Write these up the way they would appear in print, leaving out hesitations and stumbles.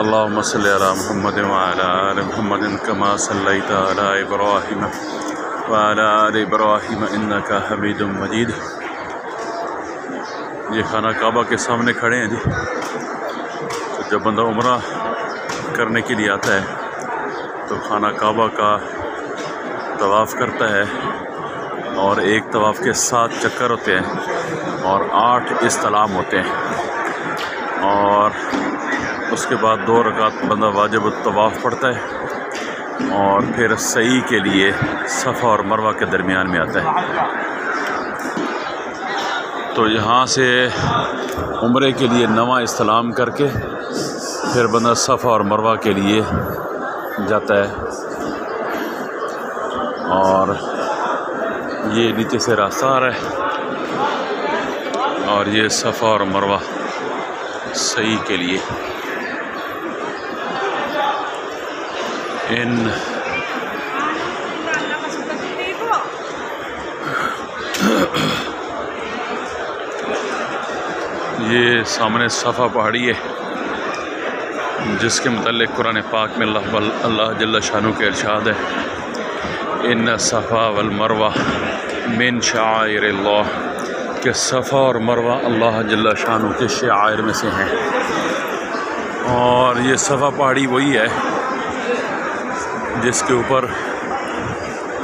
اللهم صل علی محمد وعلی آل محمد کما صلیت علی ابراہیم وعلی آل ابراہیم انک حمید مجید۔ یہ خانہ کعبہ کے سامنے کھڑے ہیں جی۔ تو جب بندہ عمرہ کرنے کے لیے آتا ہے تو خانہ کعبہ کا طواف کرتا ہے، اور ایک طواف کے 7 چکر ہوتے ہیں اور 8 استلام ہوتے ہیں، اور اس کے بعد 2 رکعت بندہ واجب الطواف پڑھتا ہے، اور پھر سعی کے لیے صفا اور مروہ کے درمیان میں آتا ہے۔ تو یہاں سے عمرے کے لیے 9واں استلام کر کے پھر بندہ صفا اور مروہ کے لیے جاتا ہے، اور یہ نیچے سے راستہ آ رہا ہے، اور یہ صفا اور مروہ سعی کے لیے۔ یہ سامنے صفا پہاڑی ہے جس کے متعلق قرآن پاک میں اللہ جل شانہ کے ارشاد ہے، ان صفا والمروہ من شعائر اللہ، کہ صفا اور مروہ اللہ جل شانہ کے شعائر میں سے ہیں۔ اور یہ صفا پہاڑی وہی ہے جس کے اوپر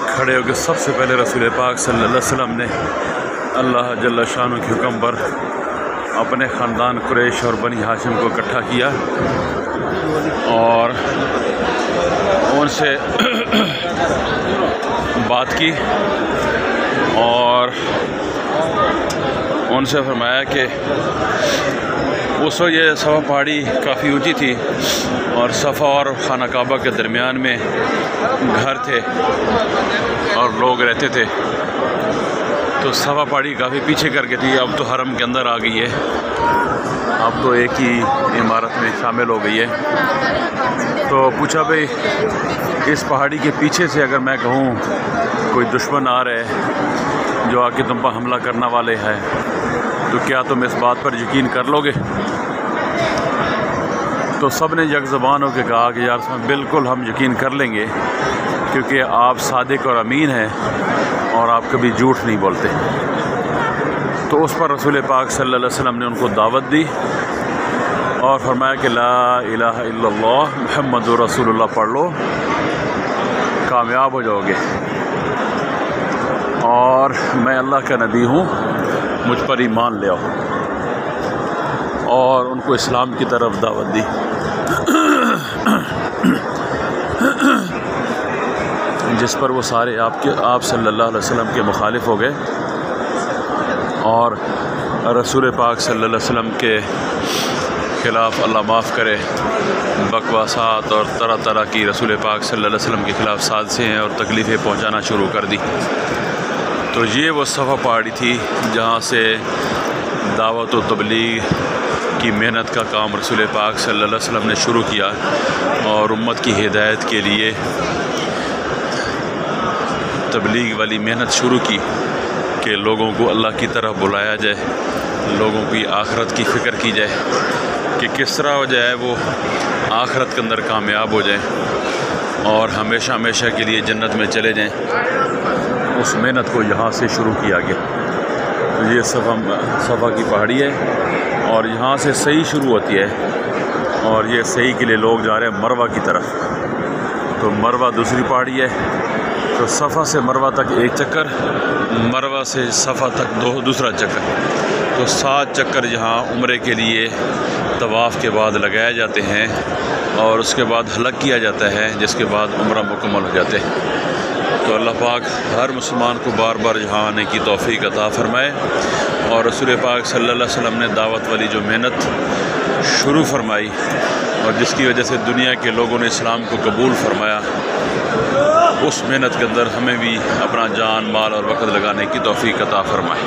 کھڑے ہو کے سب سے پہلے رسول پاک صلی اللہ علیہ وسلم نے اللہ جل شانہ کے حکم پر اپنے خاندان قریش اور بنی ہاشم کو اکٹھا کیا، اور ان سے بات کی، اور ان سے فرمایا کہ اس وقت یہ صفا پہاڑی کافی اونچی تھی، اور صفا اور خانہ کعبہ کے درمیان میں گھر تھے اور لوگ رہتے تھے۔ تو صفا پہاڑی کافی پیچھے کر کے تھی، اب تو حرم کے اندر آ گئی ہے، اب تو ایک ہی عمارت میں شامل ہو گئی ہے۔ تو پوچھا بھئی اس پہاڑی کے پیچھے سے اگر میں کہوں کوئی دشمن آ رہے جو آ کے تم پر حملہ کرنے والے ہیں، تو کیا تم اس بات پر یقین کر لو گے؟ تو سب نے یک زبان ہو کے کہا کہ یا رسول اللہ بالکل ہم یقین کر لیں گے، کیونکہ آپ صادق اور امین ہیں اور آپ کبھی جھوٹ نہیں بولتے۔ تو اس پر رسول پاک صلی اللہ علیہ وسلم نے ان کو دعوت دی اور فرمایا کہ لا الہ الا اللہ محمد رسول اللہ پڑھ لو، کامیاب ہو جاؤ گے، اور میں اللہ کا نبی ہوں، مجھ پر ایمان لے آؤ، اور ان کو اسلام کی طرف دعوت دی۔ جس پر وہ سارے آپ صلی اللہ علیہ وسلم کے مخالف ہو گئے، اور رسول پاک صلی اللہ علیہ وسلم کے خلاف اللہ معاف کرے بکواسات اور طرح طرح کی رسول پاک صلی اللہ علیہ وسلم کے خلاف سازشیں ہیں اور تکلیفیں پہنچانا شروع کر دی۔ تو یہ وہ صفا پہاڑی تھی جہاں سے دعوت و تبلیغ کی محنت کا کام رسول پاک صلی اللہ علیہ وسلم نے شروع کیا، اور امت کی ہدایت کے لیے تبلیغ والی محنت شروع کی کہ لوگوں کو اللہ کی طرف بلایا جائے، لوگوں کی آخرت کی فکر کی جائے کہ کس طرح ہو جائے وہ آخرت کے اندر کامیاب ہو جائیں اور ہمیشہ ہمیشہ کے لیے جنت میں چلے جائیں۔ اس محنت کو یہاں سے شروع کیا گیا۔ تو یہ صفا کی پہاڑی ہے، اور یہاں سے سعی شروع ہوتی ہے، اور یہ سعی کے لیے لوگ جا رہے ہیں مروہ کی طرف۔ تو مروہ دوسری پہاڑی ہے، تو صفا سے مروہ تک 1 چکر، مروہ سے صفا تک دوسرا چکر۔ تو 7 چکر یہاں عمرے کے لیے طواف کے بعد لگائے جاتے ہیں، اور اس کے بعد حلق کیا جاتا ہے، جس کے بعد عمرہ مکمل ہو جاتے ہیں۔ تو اللہ پاک ہر مسلمان کو بار بار یہاں آنے کی توفیق عطا فرمائے، اور رسول پاک صلی اللہ علیہ وسلم نے دعوت والی جو محنت شروع فرمائی، اور جس کی وجہ سے دنیا کے لوگوں نے اسلام کو قبول فرمایا، اس محنت کے اندر ہمیں بھی اپنا جان، مال اور وقت لگانے کی توفیق عطا فرمائے۔